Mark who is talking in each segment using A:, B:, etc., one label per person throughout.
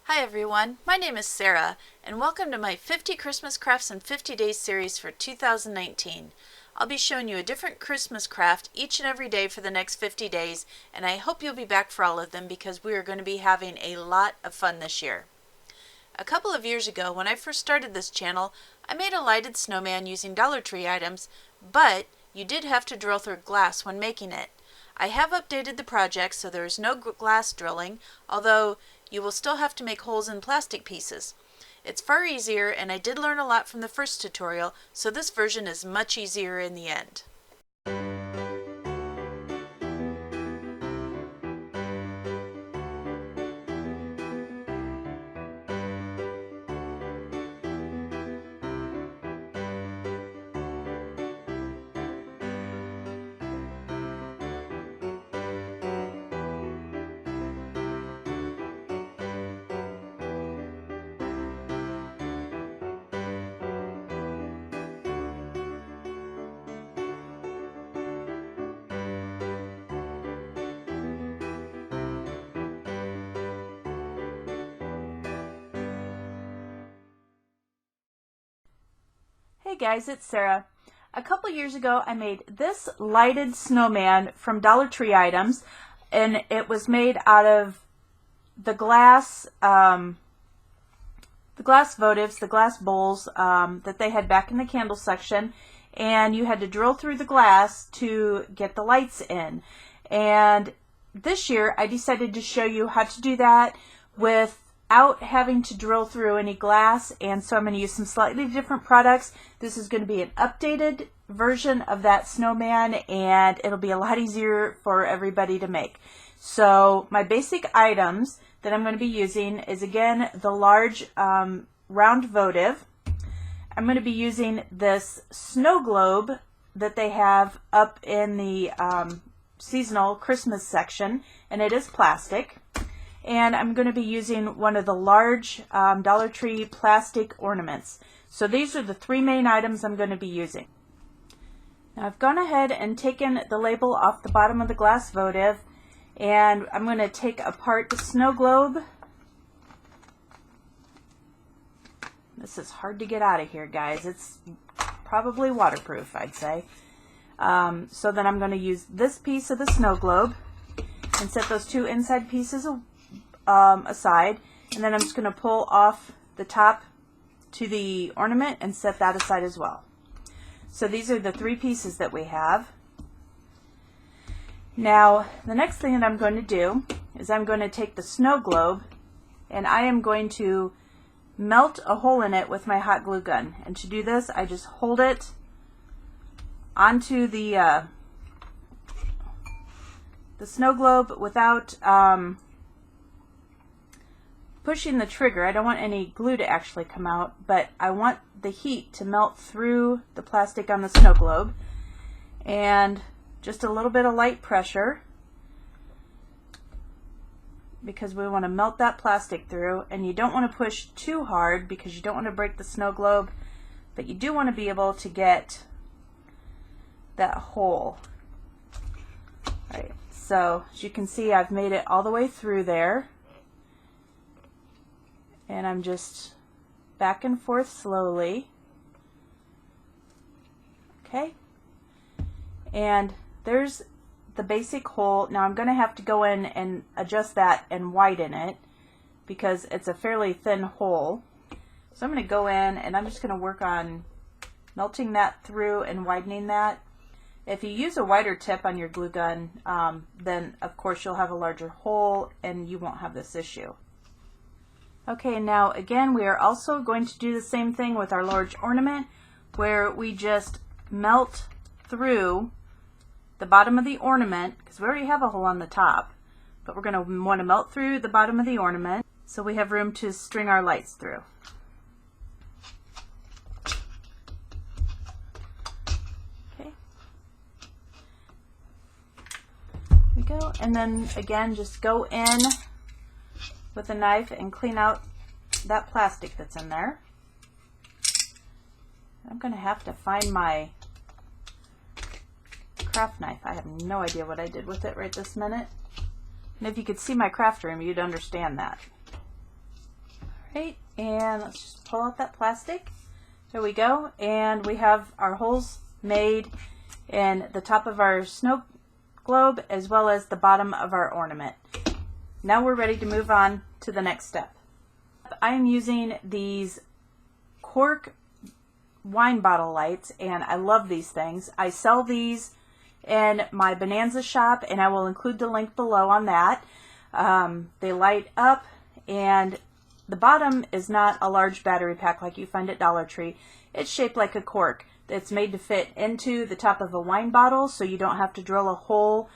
A: Hi everyone, my name is Sarah, and welcome to my 50 Christmas Crafts in 50 Days series for 2019. I'll be showing you a different Christmas craft each and every day for the next 50 days, and I hope you'll be back for all of them because we are going to be having a lot of fun this year. A couple of years ago, when I first started this channel, I made a lighted snowman using Dollar Tree items, but you did have to drill through glass when making it. I have updated the project so there is no glass drilling, although you will still have to make holes in plastic pieces. It's far easier, and I did learn a lot from the first tutorial, so this version is much easier in the end. Hey guys, it's Sarah. A couple years ago I made this lighted snowman from Dollar Tree items, and it was made out of the glass votives, the glass bowls that they had back in the candle section, and you had to drill through the glass to get the lights in. And this year I decided to show you how to do that without having to drill through any glass, and so I'm going to use some slightly different products. This is going to be an updated version of that snowman, and it'll be a lot easier for everybody to make. So my basic items that I'm going to be using is, again, the large round votive. I'm going to be using this snow globe that they have up in the seasonal Christmas section, and it is plastic. And I'm going to be using one of the large Dollar Tree plastic ornaments. So these are the three main items I'm going to be using. Now I've gone ahead and taken the label off the bottom of the glass votive, and I'm going to take apart the snow globe. This is hard to get out of here, guys. It's probably waterproof, I'd say. So then I'm going to use this piece of the snow globe and set those two inside pieces aside, and then I'm just going to pull off the top to the ornament and set that aside as well. So these are the three pieces that we have. Now the next thing that I'm going to do is I'm going to take the snow globe and I am going to melt a hole in it with my hot glue gun. And to do this, I just hold it onto the snow globe without pushing the trigger. I don't want any glue to actually come out, but I want the heat to melt through the plastic on the snow globe, and just a little bit of light pressure because we want to melt that plastic through. And you don't want to push too hard because you don't want to break the snow globe, but you do want to be able to get that hole. Alright, so as you can see, I've made it all the way through there. And I'm just back and forth slowly. Okay. And there's the basic hole. Now I'm going to have to go in and adjust that and widen it because it's a fairly thin hole. So I'm going to go in and I'm just going to work on melting that through and widening that. If you use a wider tip on your glue gun, then of course you'll have a larger hole and you won't have this issue. Okay, now again, we are also going to do the same thing with our large ornament, where we just melt through the bottom of the ornament, because we already have a hole on the top, but we're going to want to melt through the bottom of the ornament so we have room to string our lights through. Okay. There we go. And then again, just go in with a knife and clean out that plastic that's in there. I'm going to have to find my craft knife. I have no idea what I did with it right this minute. And if you could see my craft room, you'd understand that. Right, and let's just pull out that plastic. There we go, and we have our holes made in the top of our snow globe as well as the bottom of our ornament. Now we're ready to move on to the next step. I am using these cork wine bottle lights, and I love these things. I sell these in my Bonanza shop, and I will include the link below on that. They light up, and the bottom is not a large battery pack like you find at Dollar Tree. It's shaped like a cork. It's made to fit into the top of a wine bottle, so you don't have to drill a hole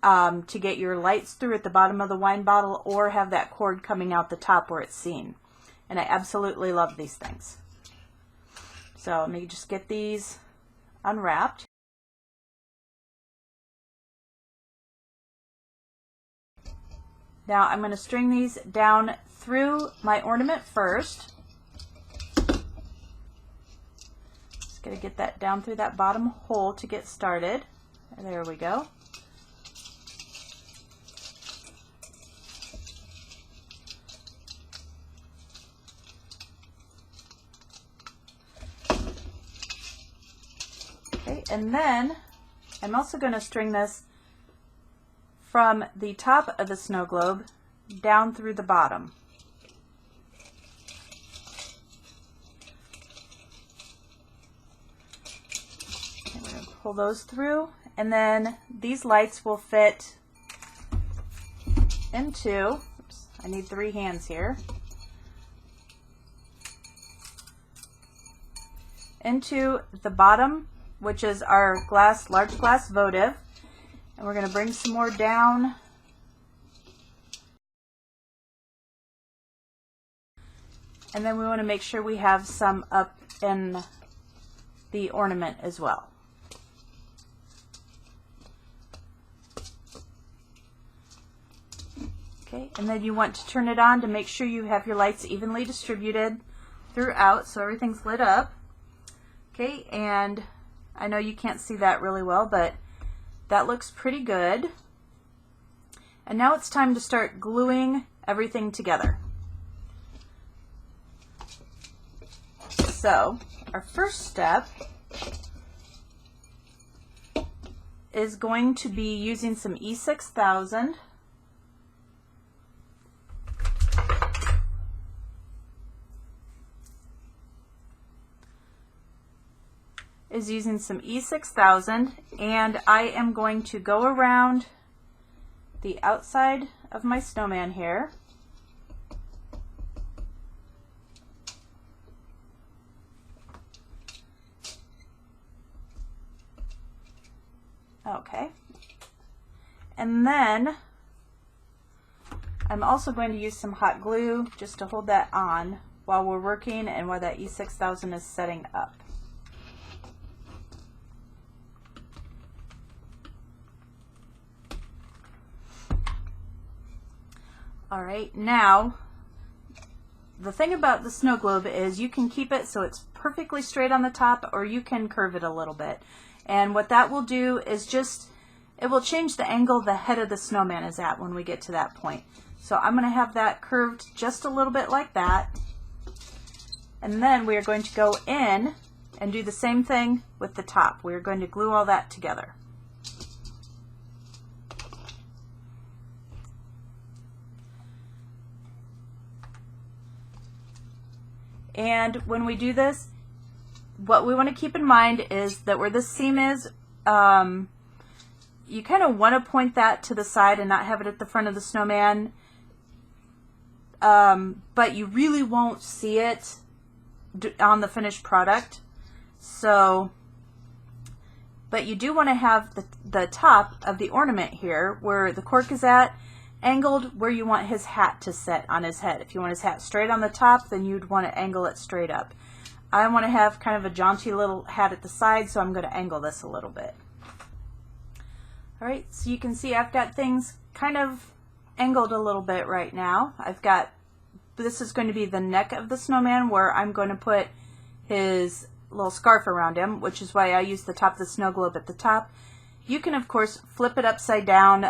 A: to get your lights through at the bottom of the wine bottle, or have that cord coming out the top where it's seen. And I absolutely love these things. So let me just get these unwrapped. Now I'm going to string these down through my ornament first. Just going to get that down through that bottom hole to get started. There we go. Okay, and then I'm also going to string this from the top of the snow globe down through the bottom. And we're going to pull those through, and then these lights will fit into, oops, I need 3 hands here, into the bottom, which is our large glass votive. And we're going to bring some more down. And then we want to make sure we have some up in the ornament as well. Okay, and then you want to turn it on to make sure you have your lights evenly distributed throughout so everything's lit up. Okay, and I know you can't see that really well, but that looks pretty good. And now it's time to start gluing everything together. So our first step is going to be using some E6000. Is using some E6000, and I am going to go around the outside of my snowman here. Okay, and then I'm also going to use some hot glue just to hold that on while we're working and while that E6000 is setting up. All right, now the thing about the snow globe is you can keep it so it's perfectly straight on the top, or you can curve it a little bit. And what that will do is it will change the angle the head of the snowman is at when we get to that point. So I'm going to have that curved just a little bit like that. And then we are going to go in and do the same thing with the top. We are going to glue all that together. And when we do this, what we want to keep in mind is that where this seam is, you kind of want to point that to the side and not have it at the front of the snowman, but you really won't see it on the finished product. So, but you do want to have the top of the ornament here, where the cork is at, angled where you want his hat to sit on his head. If you want his hat straight on the top, then you'd want to angle it straight up. I want to have kind of a jaunty little hat at the side, so I'm going to angle this a little bit. Alright, so you can see I've got things kind of angled a little bit right now. This is going to be the neck of the snowman, where I'm going to put his little scarf around him, which is why I use the top of the snow globe at the top. You can, of course, flip it upside down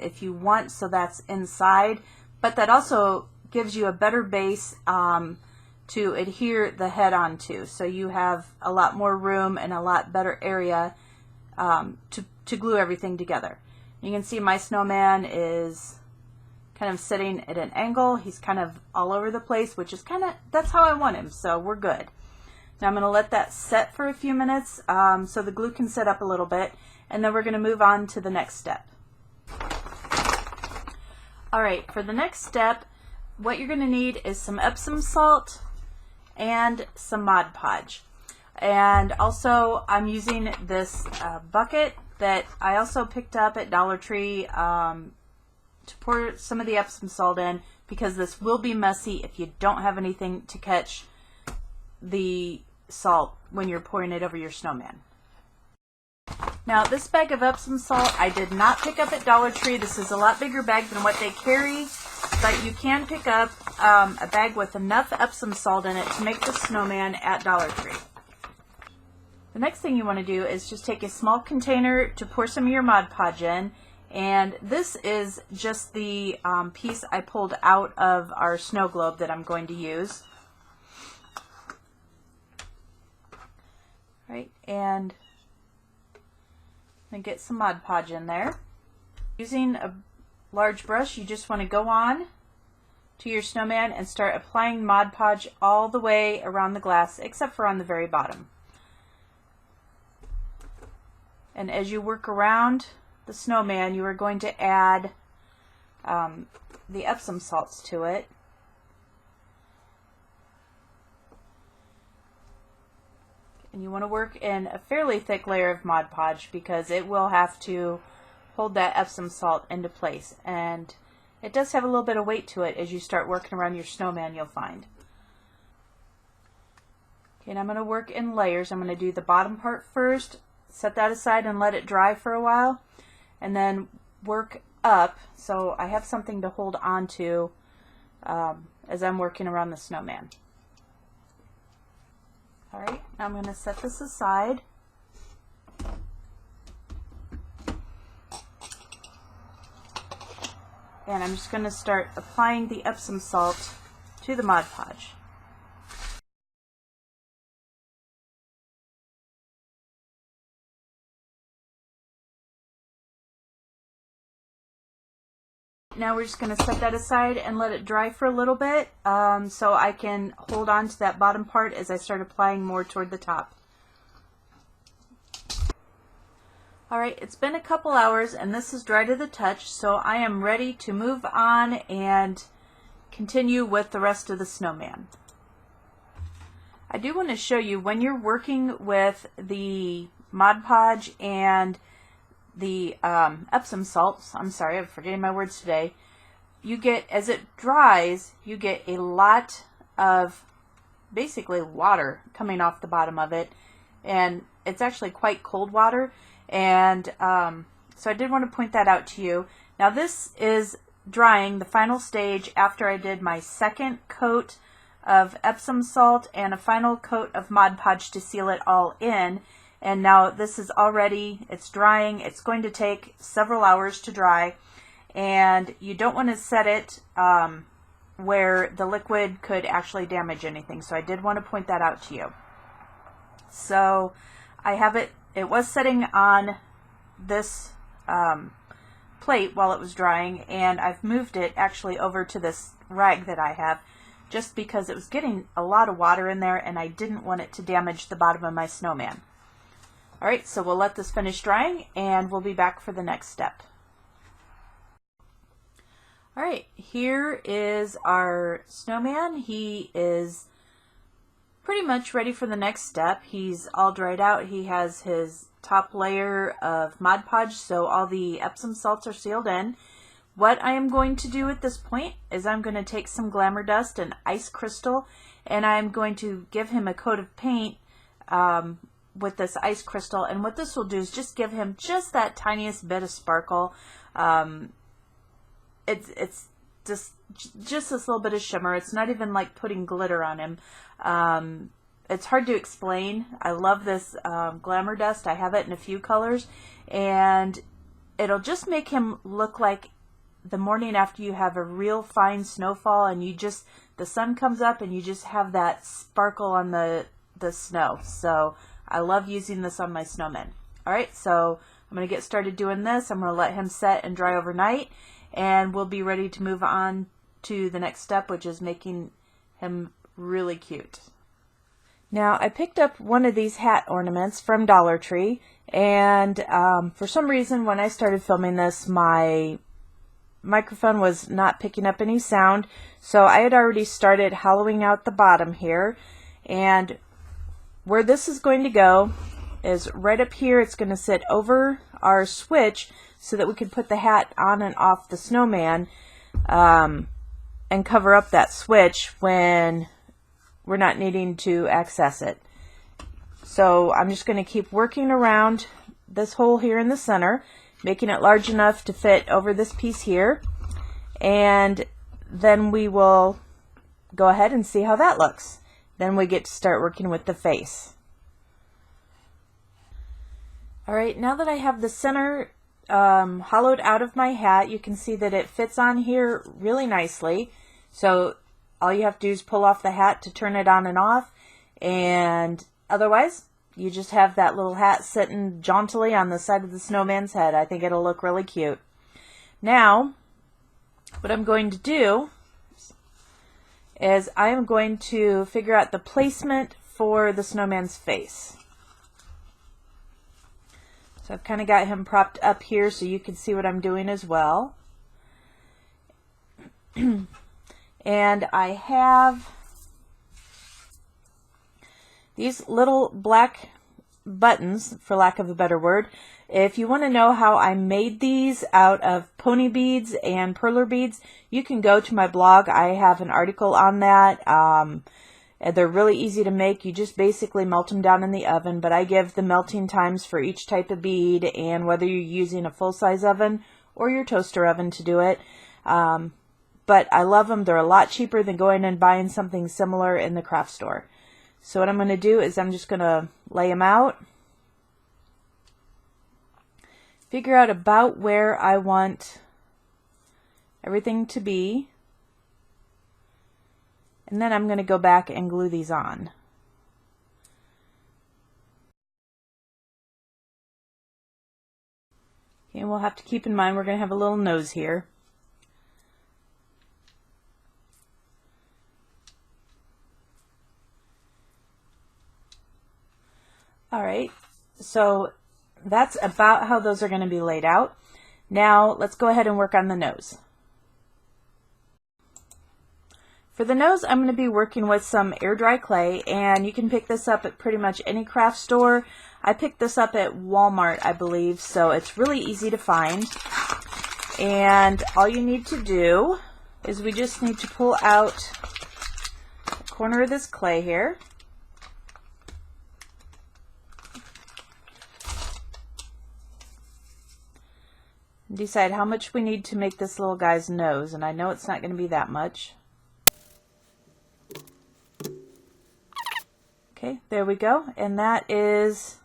A: if you want, so that's inside, but that also gives you a better base to adhere the head onto. So you have a lot more room and a lot better area to glue everything together. You can see my snowman is kind of sitting at an angle. He's kind of all over the place, which is that's how I want him, so we're good. Now I'm going to let that set for a few minutes so the glue can set up a little bit, and then we're going to move on to the next step. Alright, for the next step, what you're going to need is some Epsom salt and some Mod Podge. And also I'm using this bucket that I also picked up at Dollar Tree to pour some of the Epsom salt in, because this will be messy if you don't have anything to catch the salt when you're pouring it over your snowman. Now this bag of Epsom salt I did not pick up at Dollar Tree. This is a lot bigger bag than what they carry, but you can pick up a bag with enough Epsom salt in it to make the snowman at Dollar Tree. The next thing you want to do is just take a small container to pour some of your Mod Podge in, and this is just the piece I pulled out of our snow globe that I'm going to use. Right, and get some Mod Podge in there. Using a large brush, you just want to go on to your snowman and start applying Mod Podge all the way around the glass, except for on the very bottom. And as you work around the snowman, you are going to add the Epsom salts to it. And you want to work in a fairly thick layer of Mod Podge because it will have to hold that Epsom salt into place. And it does have a little bit of weight to it as you start working around your snowman, you'll find. Okay, and I'm going to work in layers. I'm going to do the bottom part first, set that aside and let it dry for a while, and then work up so I have something to hold on to as I'm working around the snowman. Alright, now I'm going to set this aside. And I'm just going to start applying the Epsom salt to the Mod Podge. Now we're just going to set that aside and let it dry for a little bit so I can hold on to that bottom part as I start applying more toward the top. Alright, it's been a couple hours and this is dry to the touch, so I am ready to move on and continue with the rest of the snowman. I do want to show you when you're working with the Mod Podge and the Epsom salts, I'm sorry, I'm forgetting my words today, you get, as it dries, you get a lot of basically water coming off the bottom of it, and it's actually quite cold water, and so I did want to point that out to you. Now this is drying, the final stage after I did my second coat of Epsom salt and a final coat of Mod Podge to seal it all in. And now this is already, it's drying. It's going to take several hours to dry, and you don't want to set it where the liquid could actually damage anything. So I did want to point that out to you. So I have it was setting on this plate while it was drying, and I've moved it actually over to this rag that I have just because it was getting a lot of water in there and I didn't want it to damage the bottom of my snowman. Alright, so we'll let this finish drying and we'll be back for the next step. Alright, here is our snowman. He is pretty much ready for the next step. He's all dried out. He has his top layer of Mod Podge, so all the Epsom salts are sealed in. What I am going to do at this point is I'm going to take some Glamour Dust and Ice Crystal, and I'm going to give him a coat of paint with this ice crystal, and what this will do is just give him just that tiniest bit of sparkle. It's just this little bit of shimmer. It's not even like putting glitter on him. It's hard to explain. I love this Glamour Dust. I have it in a few colors, and it'll just make him look like the morning after you have a real fine snowfall and the sun comes up and you just have that sparkle on the snow. So I love using this on my snowmen. Alright, so I'm going to get started doing this. I'm going to let him set and dry overnight, and we'll be ready to move on to the next step, which is making him really cute. Now, I picked up one of these hat ornaments from Dollar Tree, and for some reason when I started filming this, my microphone was not picking up any sound, so I had already started hollowing out the bottom here, and where this is going to go is right up here. It's going to sit over our switch so that we can put the hat on and off the snowman and cover up that switch when we're not needing to access it. So I'm just going to keep working around this hole here in the center, making it large enough to fit over this piece here, and then we will go ahead and see how that looks. Then we get to start working with the face. Alright, now that I have the center hollowed out of my hat, you can see that it fits on here really nicely. So all you have to do is pull off the hat to turn it on and off, and otherwise you just have that little hat sitting jauntily on the side of the snowman's head. I think it'll look really cute. Now, what I'm going to do is I am going to figure out the placement for the snowman's face. So I've kind of got him propped up here so you can see what I'm doing as well. And I have these little black buttons, for lack of a better word. If you want to know how I made these out of pony beads and perler beads, you can go to my blog. I have an article on that. They're really easy to make. You just basically melt them down in the oven, but I give the melting times for each type of bead and whether you're using a full-size oven or your toaster oven to do it. But I love them. They're a lot cheaper than going and buying something similar in the craft store. So what I'm going to do is I'm just going to lay them out, figure out about where I want everything to be, and then I'm going to go back and glue these on. Okay, and we'll have to keep in mind we're going to have a little nose here. Alright, so that's about how those are going to be laid out. Now let's go ahead and work on the nose. For the nose, I'm going to be working with some air dry clay, and you can pick this up at pretty much any craft store. I picked this up at Walmart, I believe, so it's really easy to find. And all you need to do is we just need to pull out the corner of this clay here. And decide how much we need to make this little guy's nose, and I know it's not going to be that much. Okay, there we go, and that is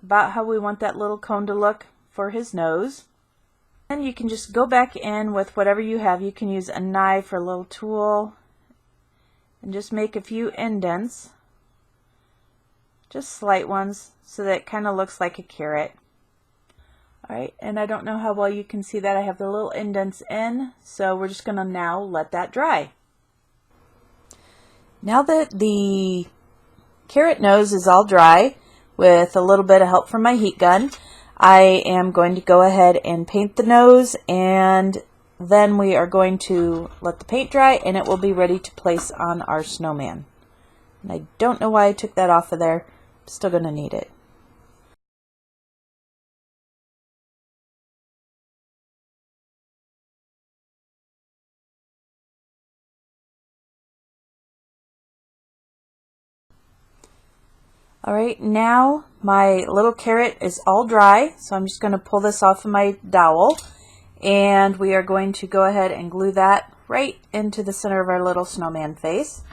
A: about how we want that little cone to look for his nose. And you can just go back in with whatever you have. You can use a knife or a little tool and just make a few indents, just slight ones, so that it kind of looks like a carrot. Alright, and I don't know how well you can see that. I have the little indents in, so we're just going to now let that dry. Now that the carrot nose is all dry, with a little bit of help from my heat gun, I am going to go ahead and paint the nose, and then we are going to let the paint dry and it will be ready to place on our snowman. And I don't know why I took that off of there. I'm still going to need it. Alright, now my little carrot is all dry, so I'm just going to pull this off of my dowel, and we are going to go ahead and glue that right into the center of our little snowman face.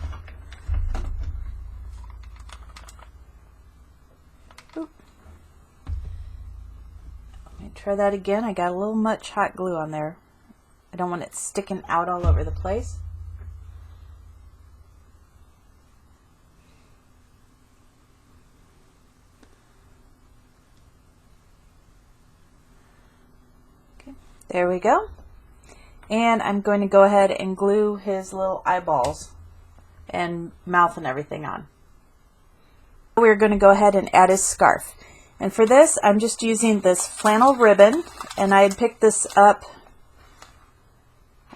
A: Oop. Let me try that again. I got a little much hot glue on there. I don't want it sticking out all over the place. Okay, there we go. And I'm going to go ahead and glue his little eyeballs and mouth and everything on. We're going to go ahead and add his scarf. And for this, I'm just using this flannel ribbon, and I had picked this up,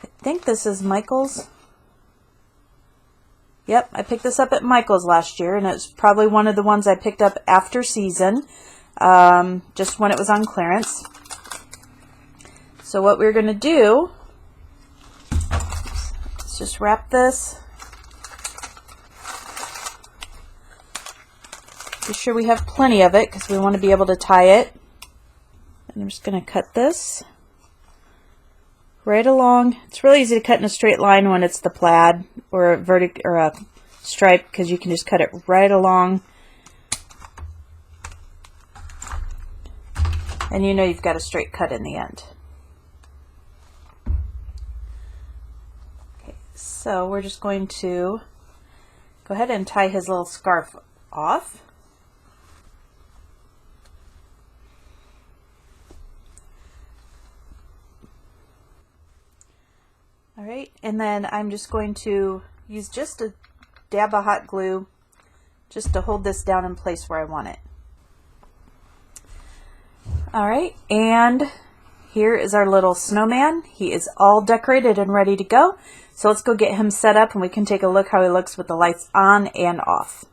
A: I think this is Michael's. Yep, I picked this up at Michael's last year, and it's probably one of the ones I picked up after season, just when it was on clearance. So what we're going to do, let's just wrap this. Be sure we have plenty of it because we want to be able to tie it. And I'm just going to cut this right along. It's really easy to cut in a straight line when it's the plaid or a stripe, because you can just cut it right along. And you know you've got a straight cut in the end. Okay, so we're just going to go ahead and tie his little scarf off. Alright, and then I'm just going to use just a dab of hot glue just to hold this down in place where I want it. Alright, and here is our little snowman. He is all decorated and ready to go. So let's go get him set up and we can take a look how he looks with the lights on and off.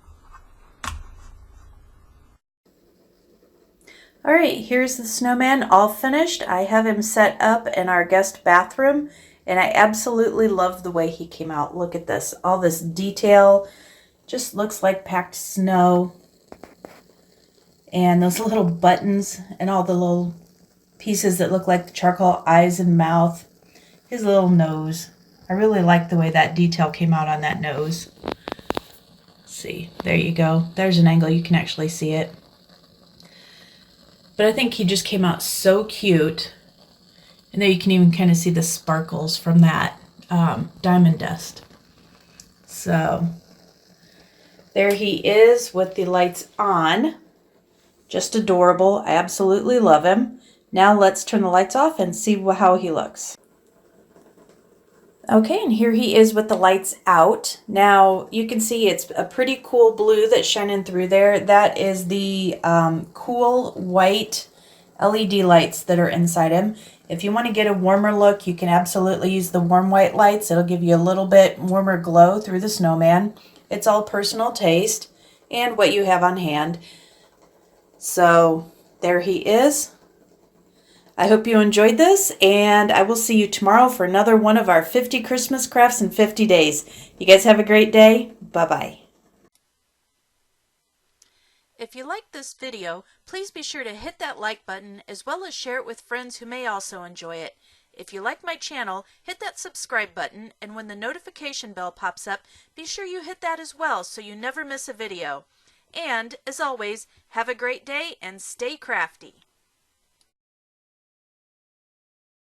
A: Alright, here's the snowman all finished. I have him set up in our guest bathroom. And I absolutely love the way he came out. Look at this. All this detail. Just looks like packed snow. And those little buttons and all the little pieces that look like the charcoal eyes and mouth. His little nose. I really like the way that detail came out on that nose. Let's see. There you go. There's an angle you can actually see it. But I think he just came out so cute. And there you can even kind of see the sparkles from that diamond dust. So there he is with the lights on. Just adorable. I absolutely love him. Now let's turn the lights off and see how he looks. Okay, and here he is with the lights out. Now you can see it's a pretty cool blue that's shining through there. That is the cool white LED lights that are inside him. If you want to get a warmer look, you can absolutely use the warm white lights. It'll give you a little bit warmer glow through the snowman. It's all personal taste and what you have on hand. So there he is. I hope you enjoyed this, and I will see you tomorrow for another one of our 50 Christmas crafts in 50 days. You guys have a great day. Bye-bye. If you liked this video, please be sure to hit that like button as well as share it with friends who may also enjoy it. If you like my channel, hit that subscribe button, and when the notification bell pops up, be sure you hit that as well so you never miss a video. And, as always, have a great day and stay crafty.